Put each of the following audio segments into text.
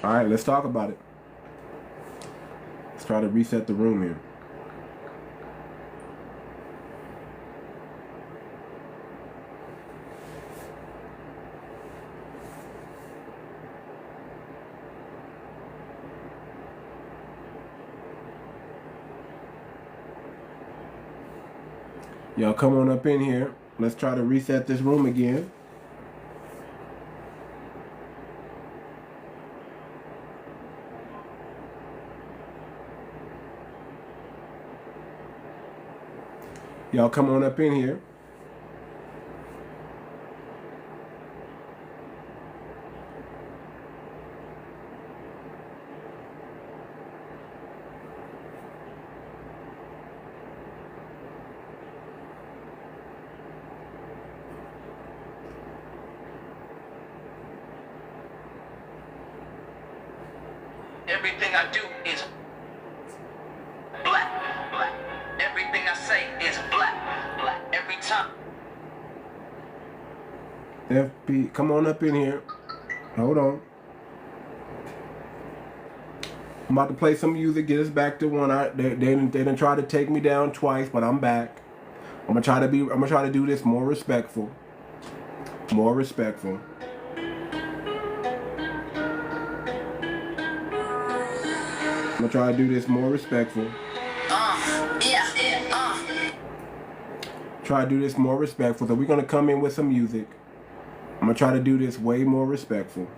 All right, let's talk about it. Let's try to reset the room here. Y'all come on up in here. Let's try to reset this room again. Y'all come on up in here. Everything I do is black, black. Everything I say is black, black. Every time. FP, come on up in here. Hold on. I'm about to play some music, get us back to one. They didn't try to take me down twice, but I'm back. I'm gonna try to do this more respectful. More respectful. I'm gonna try to do this more respectful. Try to do this more respectful. So we're gonna come in with some music. I'm gonna try to do this way more respectful.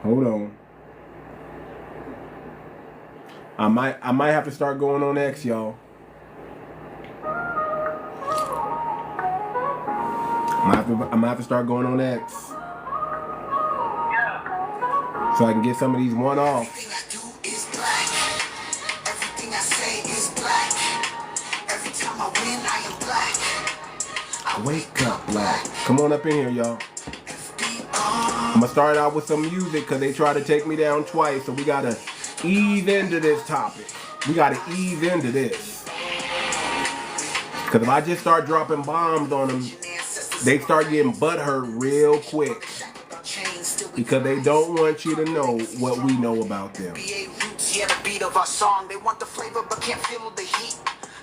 Hold on. I might have to start going on X, y'all. I'm gonna have to start going on X. So I can get some of these one-offs. Wake up black. Come on up in here, y'all. I'm gonna start out with some music because they tried to take me down twice, so we gotta ease into this topic. We gotta ease into this. Because if I just start dropping bombs on them, they start getting butthurt real quick. Because they don't want you to know what we know about them. Yeah, the beat of our song, they want the flavor but can't feel the heat.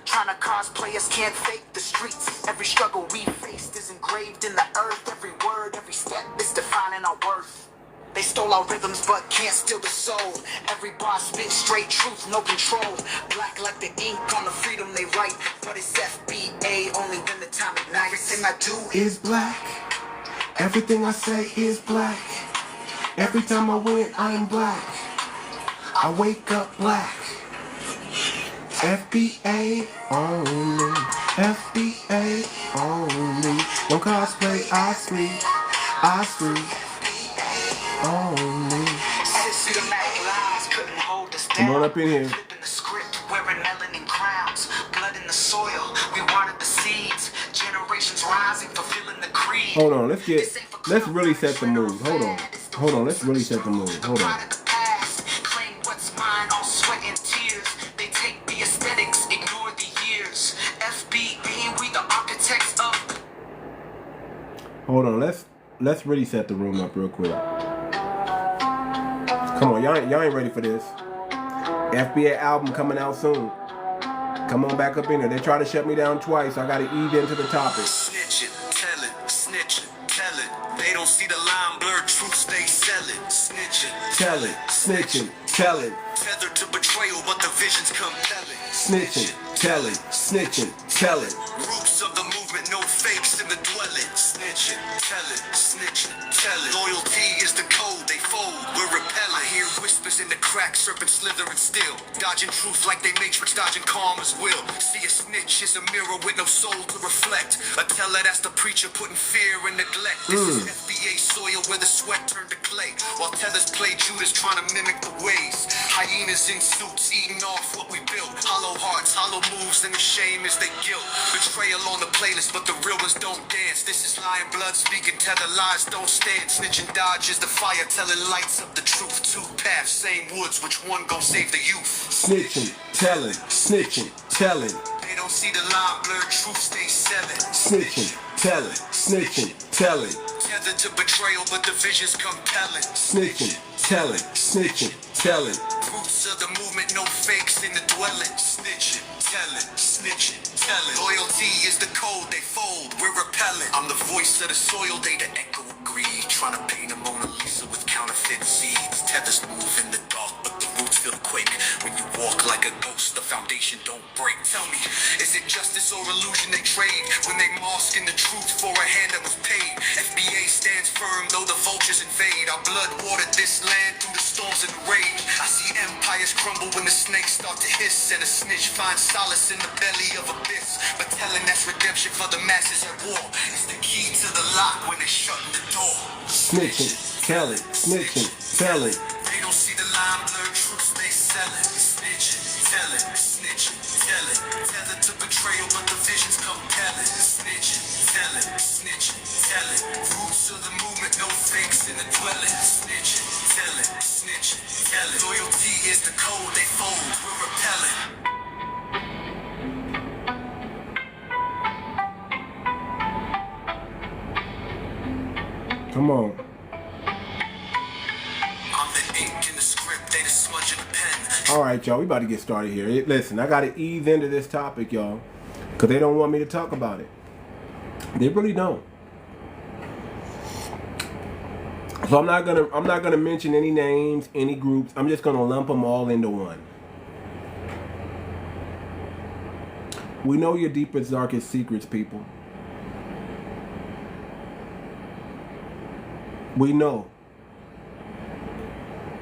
Trying to cosplay us can't fake the streets. Every struggle we faced is engraved in the earth. Every word, every step is defining our worth. They stole our rhythms but can't steal the soul. Every bar spit straight truth, no control. Black like the ink on the freedom they write. But it's FBA only when the time ignites. Everything I do is black. Everything I say is black. Every time I win, I am black. I wake up black. FBA only. FBA only. Don't cosplay, I sleep. I sleep. Only. Come on up in here. Flipping the script, wearing melanin crowns. Blood in the soil, we watered the seeds. Generations rising, fulfilling the creed. Hold on, let's really set the mood. Hold on, let's really set the mood. Hold on. Claim what's mine, all sweat and tears. They take the aesthetics, ignore the years. FBA, we the architects of. Hold on, let's really set the room up real quick. Come on, y'all ain't ready for this. FBA album coming out soon. Come on back up in here. They try to shut me down twice, so I gotta ease into the topic. Snitching, tell it, snitching, tell it. They don't see the line blurred, truth they sell it. Snitching, tell it, snitching, tell it. Tethered to betrayal, but the vision's compelling. Snitching, tell it, snitching, tell it. Roots of the movement, no fakes in the dwelling. Snitching, tell it, snitching, tell it. Loyalty is the code, they fold, we're repelling. I hear whispers in the cracks, serpent slithering still. Dodging truth like they matrix, dodging karma's will. See a snitch is a mirror with no soul to reflect. A teller that's the preacher putting fear and neglect. This is FBA soil where the sweat turned to clay. While tellers play Judas trying to mimic the ways. Hyenas in suits eating off what we built. Hollow hearts, hollow moves, and the shame is their guilt. Betrayal on the playlist, but the real ones don't dance. This is lying blood speaking, tether lies don't stand. Snitch and dodge is the fire telling lights of the truth. Two paths, same woods, which one gon' save the youth? Snitching, telling, snitching, telling. They don't see the line blurred, truth stay selling. Snitching, telling, snitching, telling. Tethered to betrayal, but the vision's compelling. Snitching, telling, snitching, telling. Roots of the movement, no fakes in the dwelling. Snitching, telling, snitching, telling. Loyalty is the code they fold. We're repellent. I'm the voice of the soil, they the echo of greed. Trying to paint a Mona Lisa with counterfeit seeds. Tethers move in the dark, but the roots feel quake. When you walk like a ghost, the foundation don't break. Tell me, is it justice or illusion they trade? When they mask in the truth for a hand that was paid. FBA stands firm, though the vultures invade. Our blood watered this land through the storms and the rage. I see empires crumble when the snakes start to hiss, and a snitch finds solace in the belly of abyss. But telling that's redemption for the masses at war. It's the key to the lock when they're shutting the door. Snitching, telling, snitching, telling. They don't see the line, blurred truths they selling. Snitching, telling, snitching, telling. Tethered to betrayal, but the vision's compelling. Snitching, telling, snitching, telling. Roots of the movement, no fakes in the dwelling. Snitching, telling, snitching, telling. Loyalty is the code they fold. We're repelling. Come on. I'm the ink in the script, they the smudge in the pen. All right, y'all. We about to get started here. Listen, I got to ease into this topic, y'all, because they don't want me to talk about it. They really don't. So I'm not gonna mention any names, any groups. I'm just gonna lump them all into one. We know your deepest, darkest secrets, people. We know.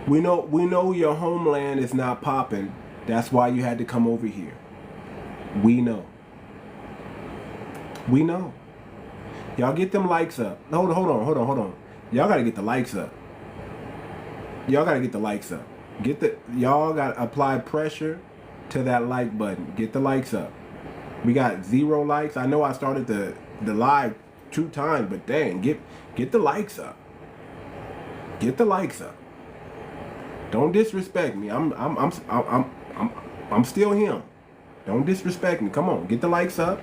We know your homeland is not popping. That's why you had to come over here. We know. We know. Y'all get them likes up. Hold on. Y'all gotta get the likes up. Y'all gotta get the likes up. Y'all gotta apply pressure to that like button. Get the likes up. We got 0 likes. I know I started the live 2 times, but dang, get the likes up. Get the likes up. Don't disrespect me. I'm still him. Don't disrespect me. Come on, get the likes up.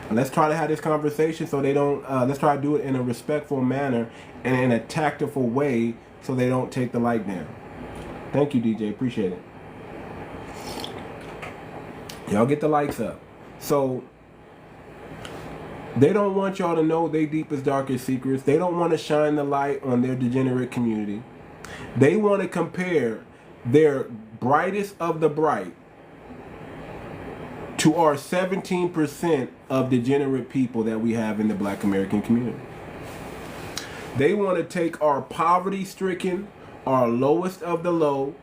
And let's try to have this conversation so they don't. Let's try to do it in a respectful manner and in a tactful way so they don't take the like down. Thank you, DJ. Appreciate it. Y'all get the likes up. So they don't want y'all to know their deepest, darkest secrets. They don't want to shine the light on their degenerate community. They want to compare their brightest of the bright to our 17% of degenerate people that we have in the Black American community. They want to take our poverty-stricken, our lowest of the low,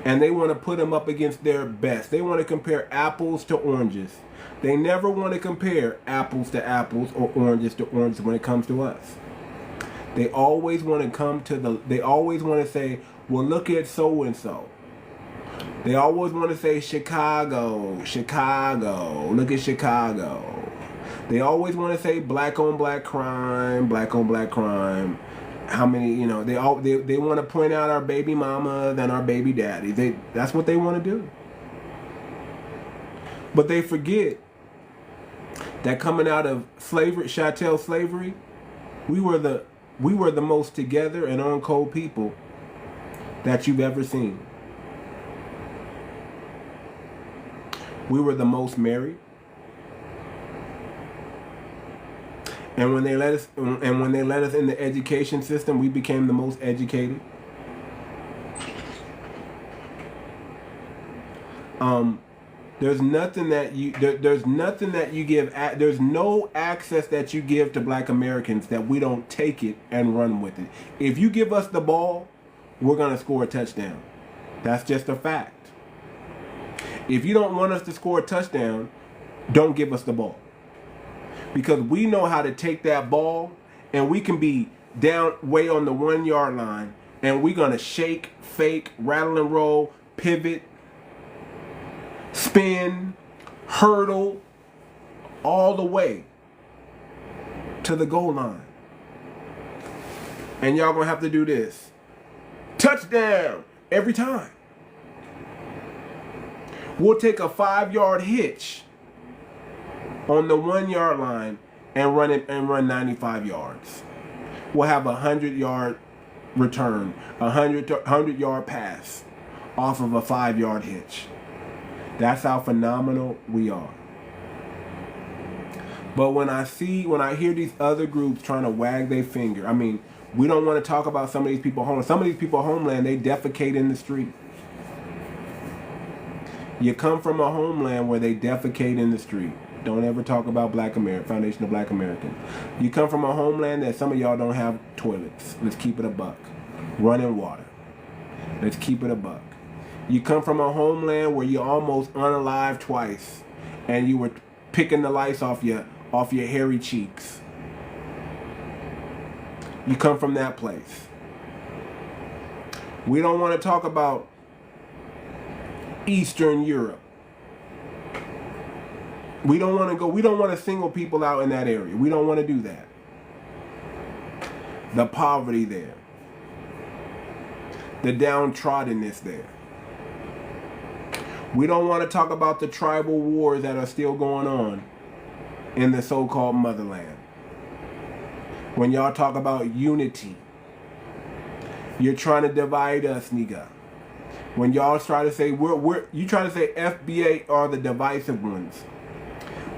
and they want to put them up against their best. They want to compare apples to oranges. They never want to compare apples to apples or oranges to oranges when it comes to us. They always want to they always want to say, well, look at so-and-so. They always want to say Chicago, look at Chicago. They always want to say black on black crime. How many, they want to point out our baby mamas and our baby daddies. That's what they want to do. But they forget that coming out of slavery, chattel slavery, we were the most together and on code people that you've ever seen. We were the most married. And when they let us in the education system, we became the most educated. There's nothing that you give. There's no access that you give to Black Americans that we don't take it and run with it. If you give us the ball, we're gonna score a touchdown. That's just a fact. If you don't want us to score a touchdown, don't give us the ball. Because we know how to take that ball and we can be down way on the 1 yard line and we're gonna shake, fake, rattle and roll, pivot, spin, hurdle, all the way to the goal line. And y'all gonna have to do this. Touchdown every time. We'll take a 5-yard hitch on the 1 yard line and run 95 yards. We'll have a 100-yard return, a 100-yard pass off of a 5-yard hitch. That's how phenomenal we are. But when I hear these other groups trying to wag their finger, I mean, we don't want to talk about some of these people home. Some of these people homeland, they defecate in the street. You come from a homeland where they defecate in the street. Don't ever talk about Foundation of Black Americans. You come from a homeland that some of y'all don't have toilets. Let's keep it a buck. Running water. Let's keep it a buck. You come from a homeland where you almost unalived twice, and you were picking the lice off your hairy cheeks. You come from that place. We don't want to talk about Eastern Europe. We don't want to single people out in that area. We don't want to do that. The poverty there. The downtroddenness there. We don't want to talk about the tribal wars that are still going on in the so-called motherland. When y'all talk about unity, you're trying to divide us, nigga. When y'all try to say you try to say FBA are the divisive ones.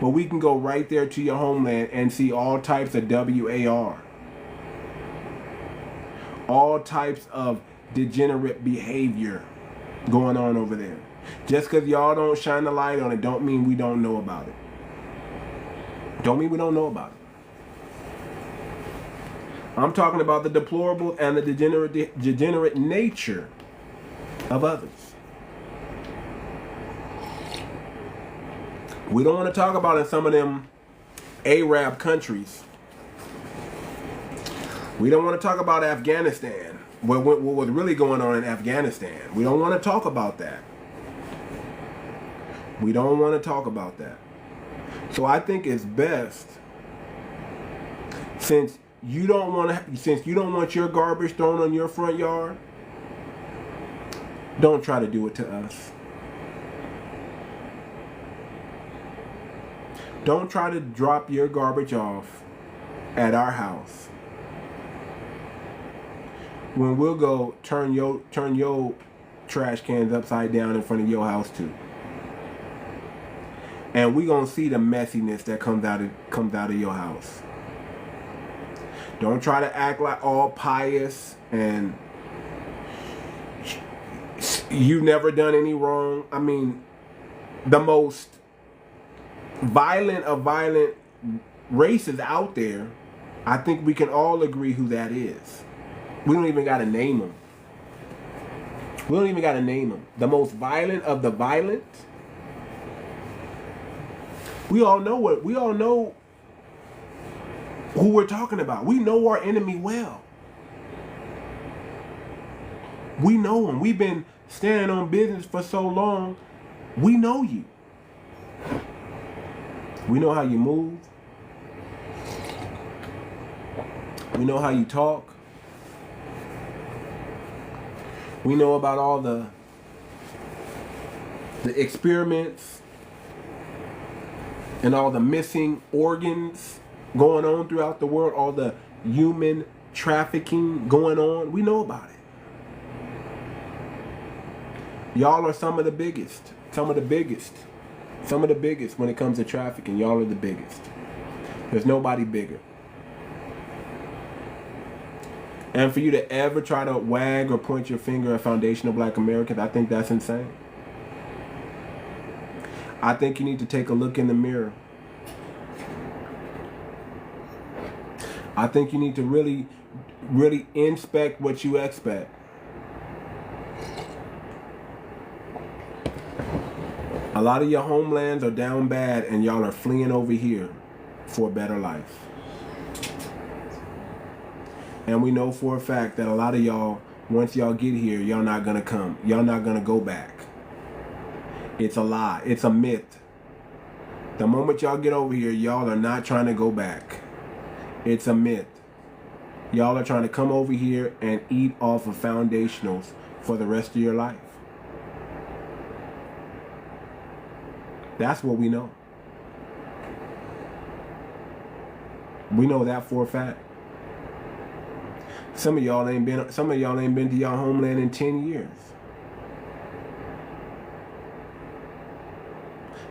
But we can go right there to your homeland and see all types of WAR. All types of degenerate behavior going on over there. Just because y'all don't shine the light on it don't mean we don't know about it. Don't mean we don't know about it. I'm talking about the deplorable and the degenerate nature of others. We don't want to talk about in some of them Arab countries. We don't want to talk about Afghanistan. What was really going on in Afghanistan. We don't want to talk about that. We don't want to talk about that. So I think it's best, since you don't want your garbage thrown on your front yard, don't try to do it to us. Don't try to drop your garbage off at our house when we'll go turn your trash cans upside down in front of your house too. And we gonna see the messiness that comes out of your house. Don't try to act like all pious and you've never done any wrong. I mean, the most violent of violent races out there, I think we can all agree who that is. We don't even gotta name them. We don't even gotta name them. The most violent of the violent. We all know who we're talking about. We know our enemy well. We know him. We've been standing on business for so long. We know you. We know how you move. We know how you talk. We know about all the experiments and all the missing organs going on throughout the world, all the human trafficking going on. We know about it. Y'all are some of the biggest when it comes to trafficking. Y'all are the biggest. There's nobody bigger. And for you to ever try to wag or point your finger at Foundation of Black Americans, I think that's insane. I think you need to take a look in the mirror. I think you need to really, really inspect what you expect. A lot of your homelands are down bad and y'all are fleeing over here for a better life. And we know for a fact that a lot of y'all, once y'all get here, y'all not gonna come. Y'all not gonna go back. It's a lie. It's a myth. The moment y'all get over here, y'all are not trying to go back. It's a myth. Y'all are trying to come over here and eat off of foundationals for the rest of your life. That's what we know. We know that for a fact. Some of y'all ain't been to y'all homeland in 10 years.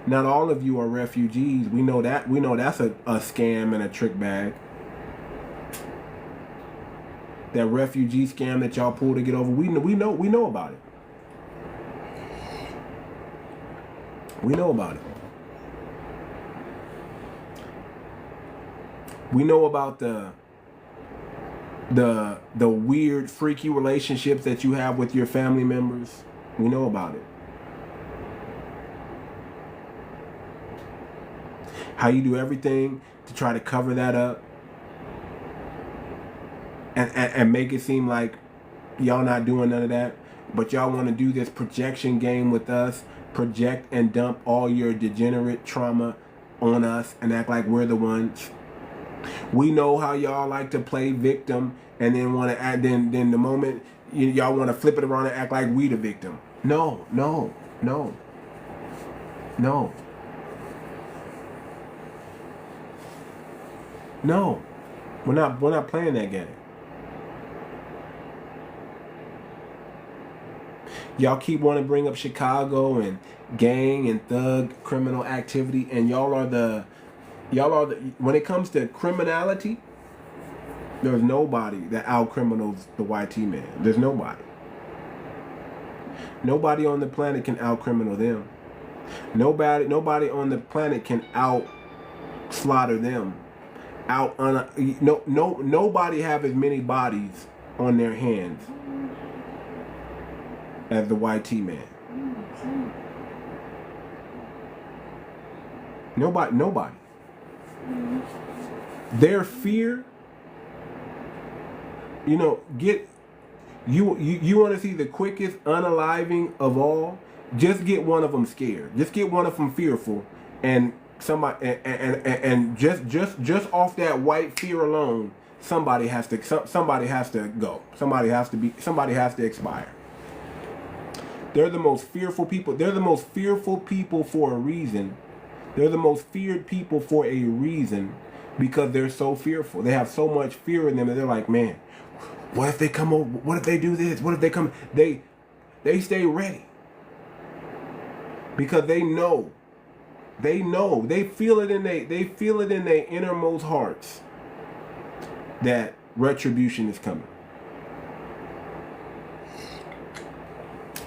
Not all of you are refugees. We know that. We know that's a scam and a trick bag. That refugee scam that y'all pulled to get over. We know about it. We know about it. We know about the weird, freaky relationships that you have with your family members. We know about it. How you do everything to try to cover that up and make it seem like y'all not doing none of that, but y'all want to do this projection game with us, project and dump all your degenerate trauma on us and act like we're the ones. We know how y'all like to play victim and then want to add, then the moment y'all want to flip it around and act like we the victim. No. We're not playing that game. Y'all keep wanting to bring up Chicago and gang and thug criminal activity, and y'all are the when it comes to criminality, there's nobody that out-criminals the YT man. There's nobody. Nobody on the planet can out-criminal them. Nobody on the planet can out-slaughter them. Nobody have as many bodies on their hands as the YT man. Nobody. Their fear, you want to see the quickest unaliving of all? Just get one of them scared. Just get one of them fearful, and somebody and just off that white fear alone, somebody has to go. Somebody has to expire. They're the most fearful people. They're the most fearful people for a reason. They're the most feared people for a reason, because they're so fearful. They have so much fear in them that they're like, man, what if they come over? What if they do this? What if they come? They stay ready because they know. They feel it in their innermost hearts that retribution is coming.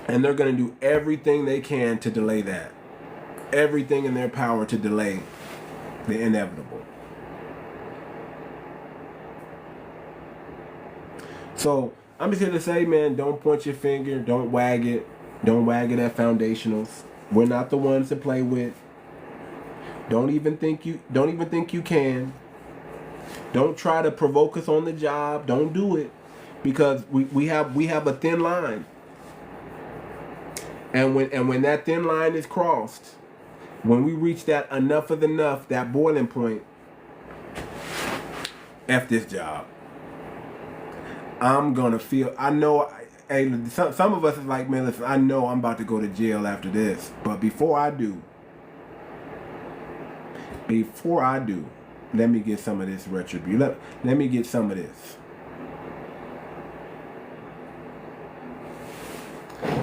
And they're going to do everything they can to delay that. Everything in their power to delay the inevitable. So I'm just here to say, man, don't point your finger, don't wag it. Don't wag it at foundationals. We're not the ones to play with. Don't even think you can. Don't try to provoke us on the job. Don't do it, because we have a thin line. And when that thin line is crossed, when we reach that enough of enough, that boiling point, F this job. I'm gonna feel. I know. Hey, some of us is like, man, listen, I know I'm about to go to jail after this, but before I do, let me get some of this retribution. Let me get some of this.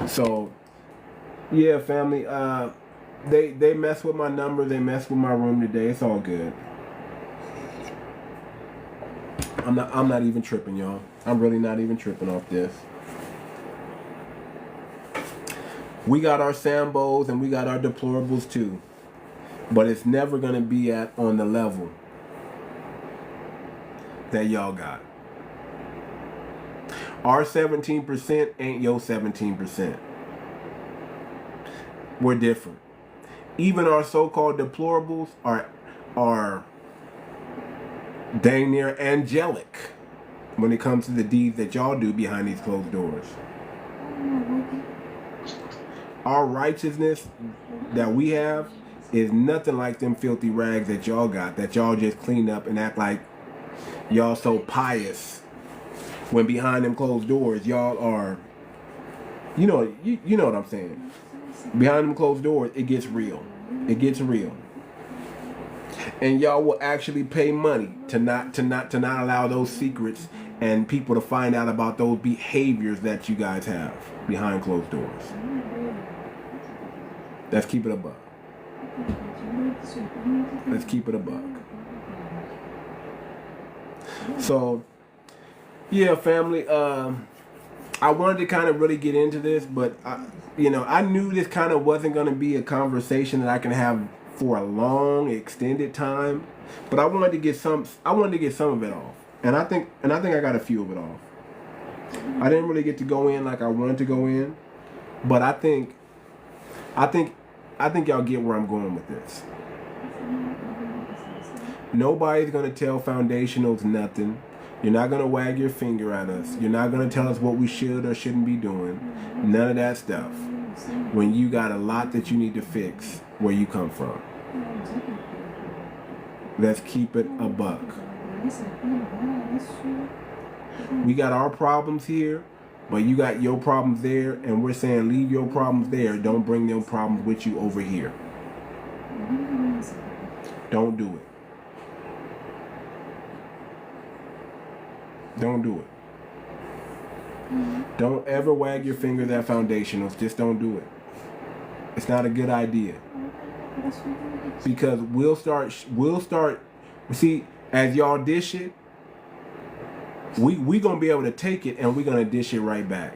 So, yeah, family. They mess with my number. They mess with my room today. It's all good. I'm not even tripping, y'all. I'm really not even tripping off this. We got our Sambos and we got our Deplorables too, but it's never gonna be on the level that y'all got. Our 17% ain't your 17%. We're different. Even our so-called Deplorables are dang near angelic when it comes to the deeds that y'all do behind these closed doors. Our righteousness that we have is nothing like them filthy rags that y'all got, that y'all just clean up and act like y'all so pious, when behind them closed doors y'all are, you know what I'm saying. Behind them closed doors, it gets real. It gets real. And y'all will actually pay money to not allow those secrets and people to find out about those behaviors that you guys have behind closed doors. Let's keep it a buck. Let's keep it a buck. So, yeah, family, I wanted to kind of really get into this, but I knew this kind of wasn't going to be a conversation that I can have for a long, extended time. But I wanted to get some of it off, and I think I got a few of it off. I didn't really get to go in like I wanted to go in, but I think y'all get where I'm going with this. Nobody's gonna tell foundationals nothing. You're not going to wag your finger at us. You're not going to tell us what we should or shouldn't be doing. None of that stuff. When you got a lot that you need to fix where you come from. Let's keep it a buck. We got our problems here, but you got your problems there, and we're saying leave your problems there. Don't bring them problems with you over here. Don't do it. Don't do it. Don't ever wag your fingers at foundationals. Just don't do it. It's not a good idea. Because we'll start, see, as y'all dish it, we gonna be able to take it and we're gonna dish it right back.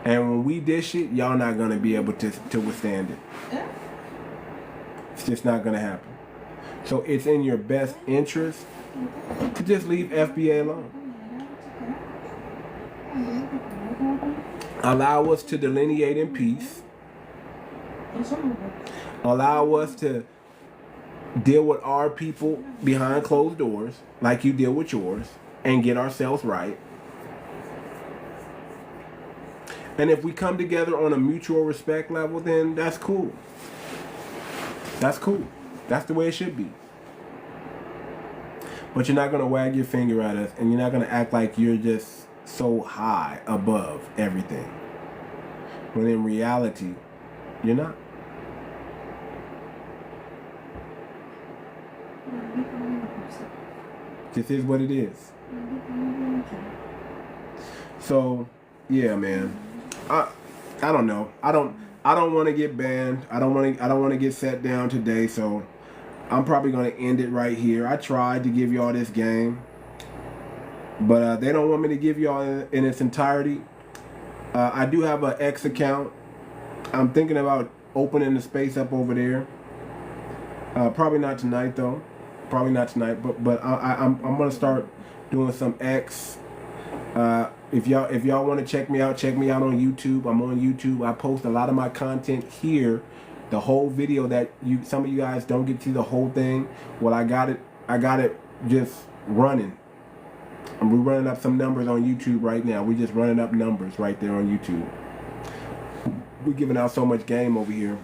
And when we dish it, y'all not gonna be able to withstand it. It's just not gonna happen. So it's in your best interest to just leave FBA alone. Allow us to delineate in peace. Allow us to deal with our people behind closed doors like you deal with yours and get ourselves right. And if we come together on a mutual respect level, then that's cool. That's cool. That's the way it should be. But you're not going to wag your finger at us, and you're not going to act like you're just so high above everything. When in reality, you're not. This is what it is. So, yeah, man. I don't know. I don't want to get banned. I don't want to get set down today, so I'm probably going to end it right here. I tried to give y'all this game, but they don't want me to give y'all in its entirety. I do have an X account. I'm thinking about opening the space up over there. Probably not tonight though. Probably not tonight. But I'm gonna start doing some X. If y'all want to check me out on YouTube. I'm on YouTube. I post a lot of my content here. The whole video that some of you guys don't get to see the whole thing. Well, I got it just running. And we're running up some numbers on YouTube right now. We're just running up numbers right there on YouTube. We're giving out so much game over here.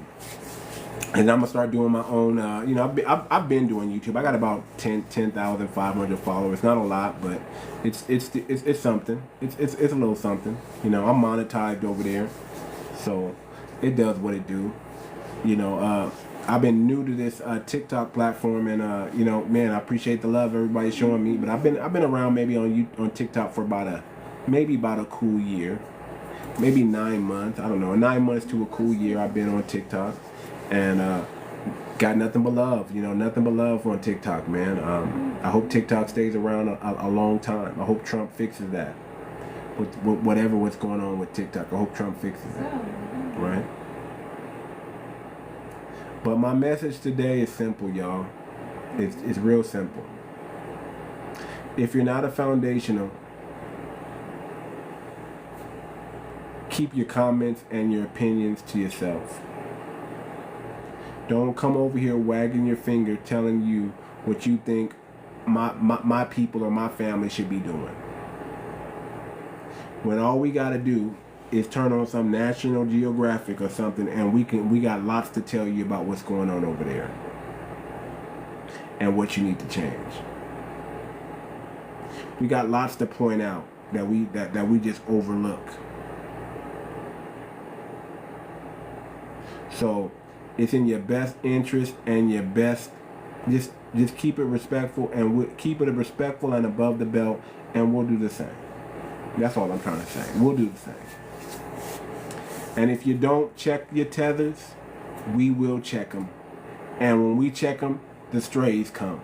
And I'm gonna start doing my own. I've been doing YouTube. I got about 10,500 followers. Not a lot, but it's something. It's a little something. I'm monetized over there, so it does what it do. I've been new to this TikTok platform, and man, I appreciate the love everybody's showing me. But I've been around maybe on TikTok for about a cool year, maybe 9 months. I don't know, 9 months to a cool year. I've been on TikTok, and got nothing but love. Nothing but love on TikTok, man. I hope TikTok stays around a long time. I hope Trump fixes that. What's going on with TikTok, I hope Trump fixes it, right? But my message today is simple, y'all. It's real simple. If you're not a foundational, keep your comments and your opinions to yourself. Don't come over here wagging your finger telling you what you think my people or my family should be doing. When all we gotta do is turn on some National Geographic or something, and we got lots to tell you about what's going on over there and what you need to change. We got lots to point out that we just overlook. So it's in your best interest and your best, just keep it respectful, and keep it respectful and above the belt, and we'll do the same. That's all I'm trying to say. We'll do the same. And if you don't check your tethers, we will check them. And when we check them, the strays come.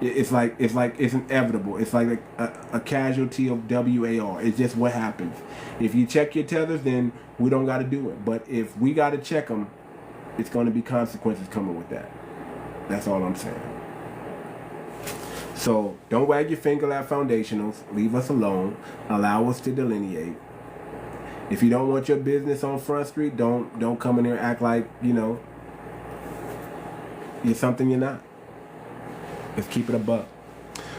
It's inevitable. It's like a casualty of WAR. It's just what happens. If you check your tethers, then we don't got to do it. But if we got to check them, it's going to be consequences coming with that. That's all I'm saying. So don't wag your finger at foundationals. Leave us alone. Allow us to delineate. If you don't want your business on Front Street, don't come in here and act like, you know, you're something you're not. Let's keep it a buck.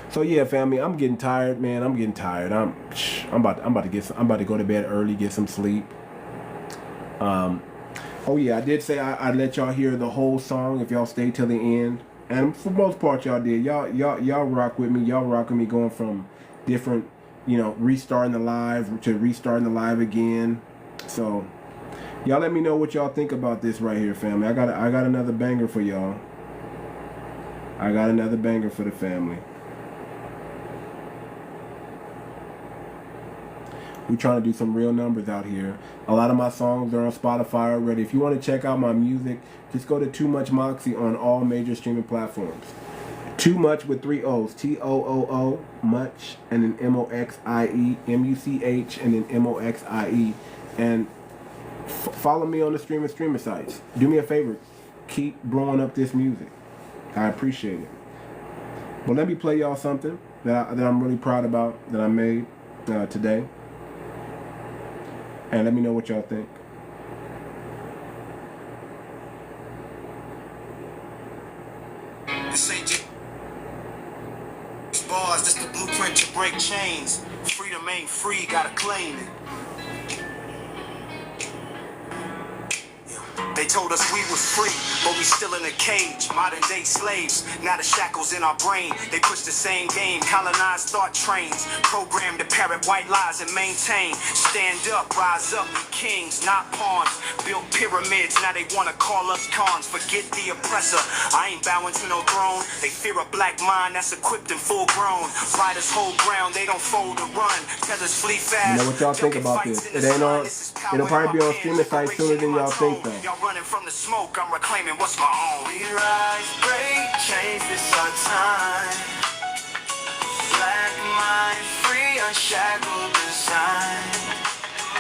So yeah, family, I'm getting tired, man. I'm getting tired. I'm about to go to bed early, get some sleep. Oh yeah, I did say I'd let y'all hear the whole song if y'all stay till the end. And for most part, y'all did. Y'all rock with me. Y'all rock with me going from different, you know, restarting the live to restarting the live again. So y'all let me know what y'all think about this right here, family. I got another banger for y'all. I got another banger for the family. We're trying to do some real numbers out here. A lot of my songs are on Spotify already. If you want to check out my music, just go to Too Much Moxie on all major streaming platforms. Too Much with 3 O's. T-O-O-O, much, and then M-O-X-I-E, M-U-C-H, and then M-O-X-I-E. And follow me on the streaming sites. Do me a favor. Keep blowing up this music. I appreciate it. But let me play y'all something that I'm really proud about that I made today. And let me know what y'all think. This ain't just bars, this the blueprint to break chains. Freedom ain't free, gotta claim it. They told us we was free, but we still in a cage. Modern day slaves, now the shackles in our brain. They push the same game, colonized thought trains. Programmed to parrot white lies and maintain. Stand up, rise up, be kings, not pawns. Built pyramids, now they wanna call us cons. Forget the oppressor, I ain't bowing to no throne. They fear a black mind that's equipped and full grown. Fighters hold ground, they don't fold or run. Tethers flee fast. You know what y'all think about this? It ain't on. It'll probably be on streaming sites sooner than y'all think though. Running from the smoke, I'm reclaiming what's my own. We rise, break, change, this our time. Black mind, free, unshackled design.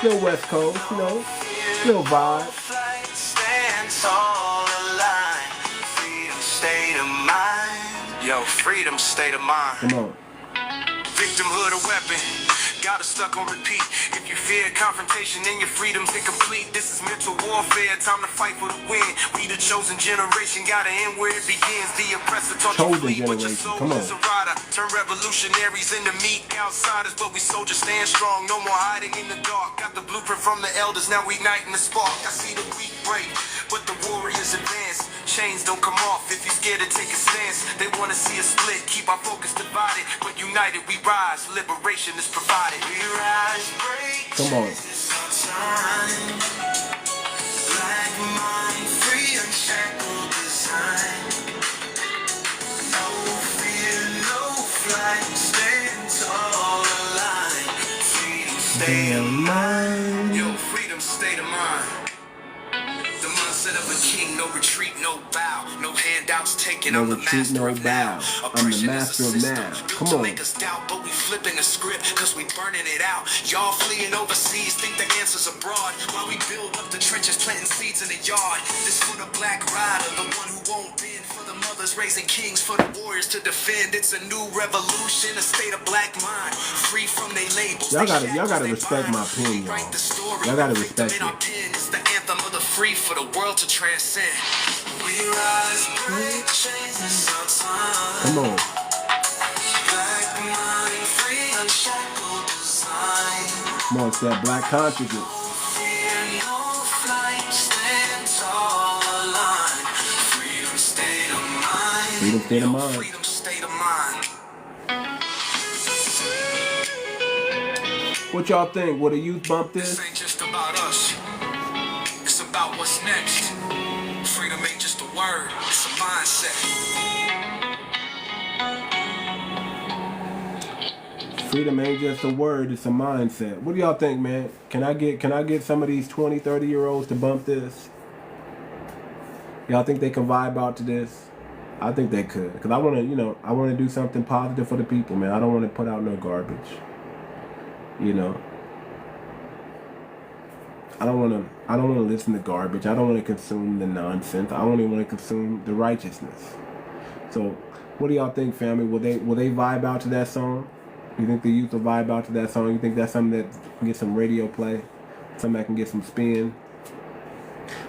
Little West Coast, you know, little vibe. Stand tall, alive. Freedom, state of mind. Yo, freedom, state of mind. Come on. Victimhood a weapon. Got it stuck on repeat. If you fear confrontation, then your freedom's incomplete. This is mental warfare, time to fight for the win. We the chosen generation, gotta end where it begins. The oppressor taught you flee, but your soul is a rider. Turn revolutionaries into meek outsiders, but we soldiers stand strong. No more hiding in the dark. Got the blueprint from the elders, now we igniting the spark. I see the weak break, but the warriors advance. Chains don't come off if you're scared to take a stance. They wanna see us split, keep our focus divided, but united we rise. Liberation is provided. We rise, break. Come on. Black mind, free, unshackled design. No fear, no flight. Stand tall, alive. Freedom, stay of mind. Yo, freedom, state of mind. The mindset of a king, no retreat, no bow, no handouts taken. No I'm the retreat, master no of bow. now. I'm the master of now. Come on. Make us doubt, but we flipping the script, cause we burning it out. Y'all fleeing overseas, think the answer's abroad. While we build up the trenches, planting seeds in the yard. This for the black rider, the one who won't bend. For the mothers raising kings, for the warriors to defend. It's a new revolution, a state of black mind. Free from their labels. Y'all gotta respect my pen, y'all. Y'all gotta respect it. It's the anthem of the free for the world to transcend. We rise, break, change, this our time. Come on. Black mind, free, unshackled design. Come on, it's that black consciousness. Fear, no flight, stand tall, alive. Freedom, state of mind. Freedom, state of mind. Freedom, state of mind. What y'all think? Will the youth bump this? This ain't just about us. It's about what's next. Freedom ain't just a word, it's a mindset. Freedom ain't just a word, it's a mindset. What do y'all think, man? Can I get some of these 20, 30-year-olds to bump this? Y'all think they can vibe out to this? I think they could. Because I want to, you know, I want to do something positive for the people, man. I don't want to put out no garbage. You know. I don't want to listen to garbage. I don't want to consume the nonsense. I only want to consume the righteousness. So, what do y'all think, family? Will they vibe out to that song? You think the youth will vibe out to that song? You think that's something that can get some radio play? Something that can get some spin?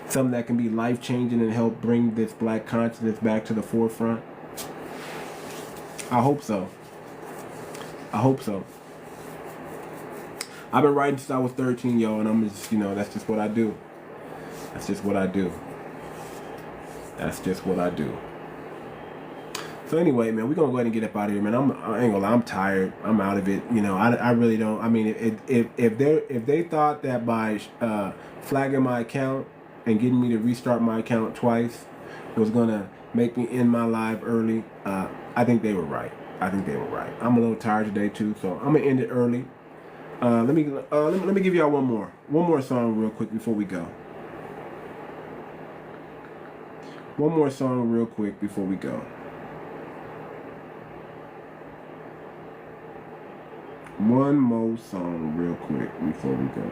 Something that can be life-changing and help bring this black consciousness back to the forefront? I hope so. I hope so. I've been writing since I was 13, yo, and I'm just, you know, that's just what I do. That's just what I do. That's just what I do. So anyway, man, we're going to go ahead and get up out of here, man. I ain't gonna lie, I'm tired. I'm out of it. You know, I really don't. I mean, if they thought that by flagging my account and getting me to restart my account twice was going to make me end my live early, I think they were right. I think they were right. I'm a little tired today, too, so I'm going to end it early. Let me give y'all one more song real quick before we go. One more song real quick before we go. One more song real quick before we go.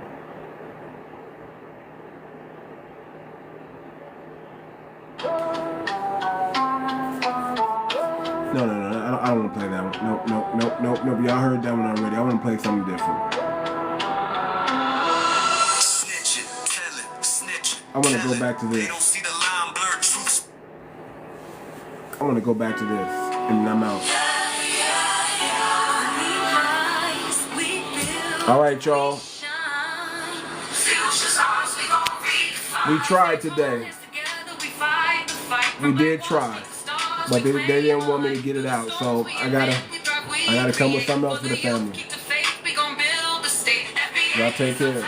No, I don't want to play that one. Nope. Y'all heard that one already. I want to play something different. I want to go back to this. I want to go back to this, and I'm out. All right, y'all. We tried today. We did try, but they didn't want me to get it out, so I gotta come with something else for the family. Y'all take care.